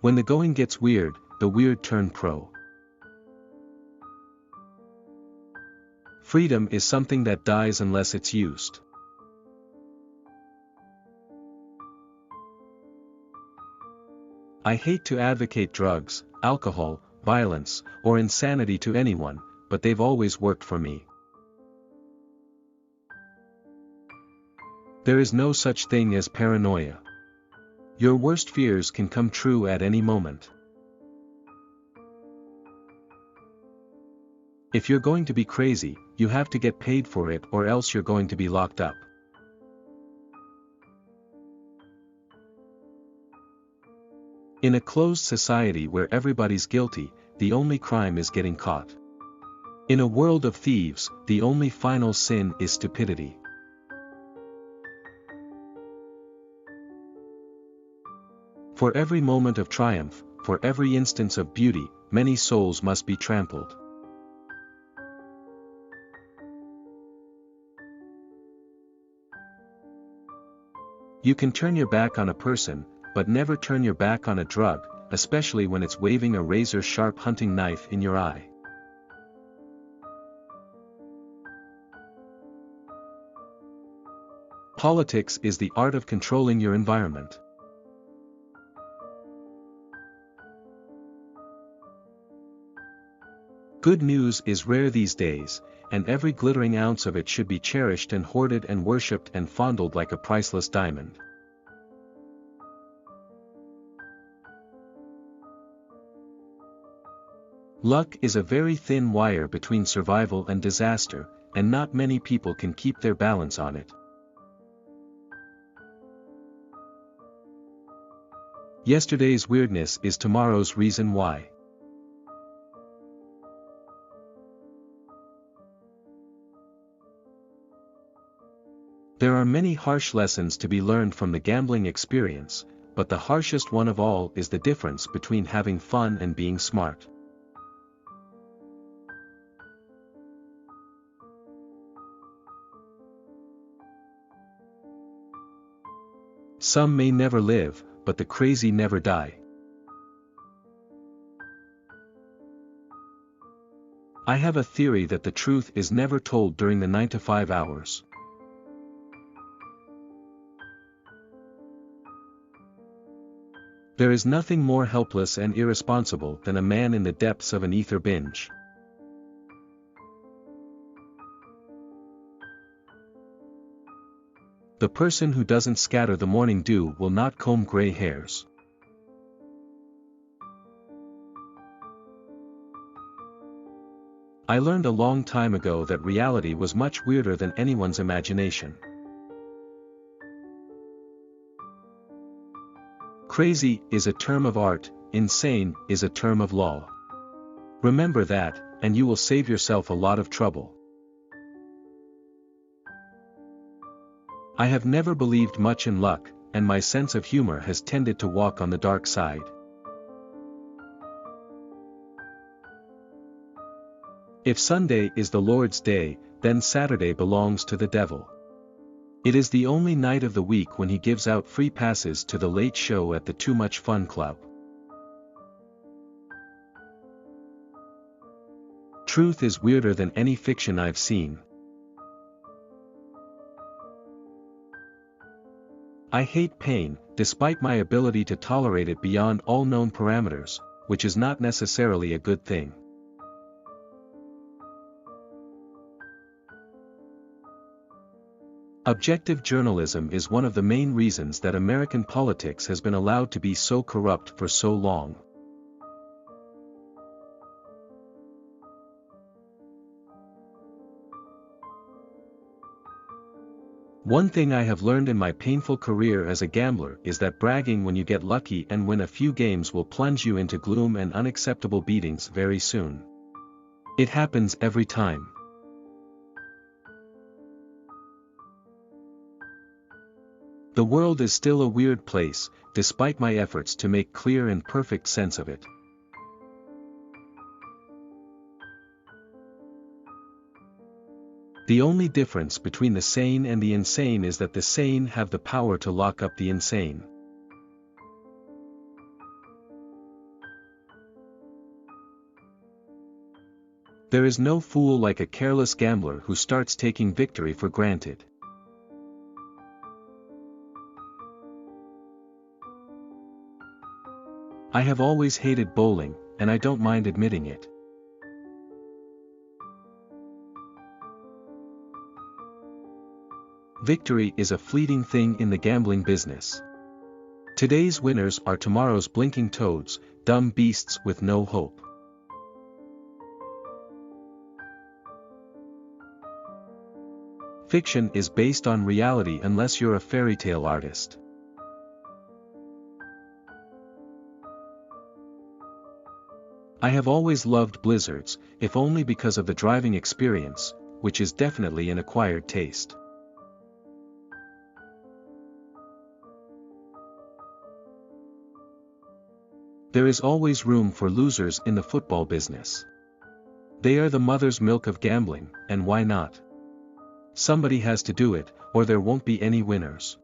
When the going gets weird, the weird turn pro. Freedom is something that dies unless it's used. I hate to advocate drugs, alcohol, violence, or insanity to anyone, but they've always worked for me. There is no such thing as paranoia. Your worst fears can come true at any moment. If you're going to be crazy, you have to get paid for it, or else you're going to be locked up. In a closed society where everybody's guilty, the only crime is getting caught. In a world of thieves, the only final sin is stupidity. For every moment of triumph, for every instance of beauty, many souls must be trampled. You can turn your back on a person, but never turn your back on a drug, especially when it's waving a razor-sharp hunting knife in your eye. Politics is the art of controlling your environment. Good news is rare these days, and every glittering ounce of it should be cherished and hoarded and worshipped and fondled like a priceless diamond. Luck is a very thin wire between survival and disaster, and not many people can keep their balance on it. Yesterday's weirdness is tomorrow's reason why. There are many harsh lessons to be learned from the gambling experience, but the harshest one of all is the difference between having fun and being smart. Some may never live, but the crazy never die. I have a theory that the truth is never told during the 9 to 5 hours. There is nothing more helpless and irresponsible than a man in the depths of an ether binge. The person who doesn't scatter the morning dew will not comb gray hairs. I learned a long time ago that reality was much weirder than anyone's imagination. Crazy is a term of art, insane is a term of law. Remember that, and you will save yourself a lot of trouble. I have never believed much in luck, and my sense of humor has tended to walk on the dark side. If Sunday is the Lord's day, then Saturday belongs to the devil. It is the only night of the week when he gives out free passes to the late show at the Too Much Fun Club. Truth is weirder than any fiction I've seen. I hate pain, despite my ability to tolerate it beyond all known parameters, which is not necessarily a good thing. Objective journalism is one of the main reasons that American politics has been allowed to be so corrupt for so long. One thing I have learned in my painful career as a gambler is that bragging when you get lucky and win a few games will plunge you into gloom and unacceptable beatings very soon. It happens every time. The world is still a weird place, despite my efforts to make clear and perfect sense of it. The only difference between the sane and the insane is that the sane have the power to lock up the insane. There is no fool like a careless gambler who starts taking victory for granted. I have always hated bowling, and I don't mind admitting it. Victory is a fleeting thing in the gambling business. Today's winners are tomorrow's blinking toads, dumb beasts with no hope. Fiction is based on reality unless you're a fairy tale artist. I have always loved blizzards, if only because of the driving experience, which is definitely an acquired taste. There is always room for losers in the football business. They are the mother's milk of gambling, and why not? Somebody has to do it, or there won't be any winners.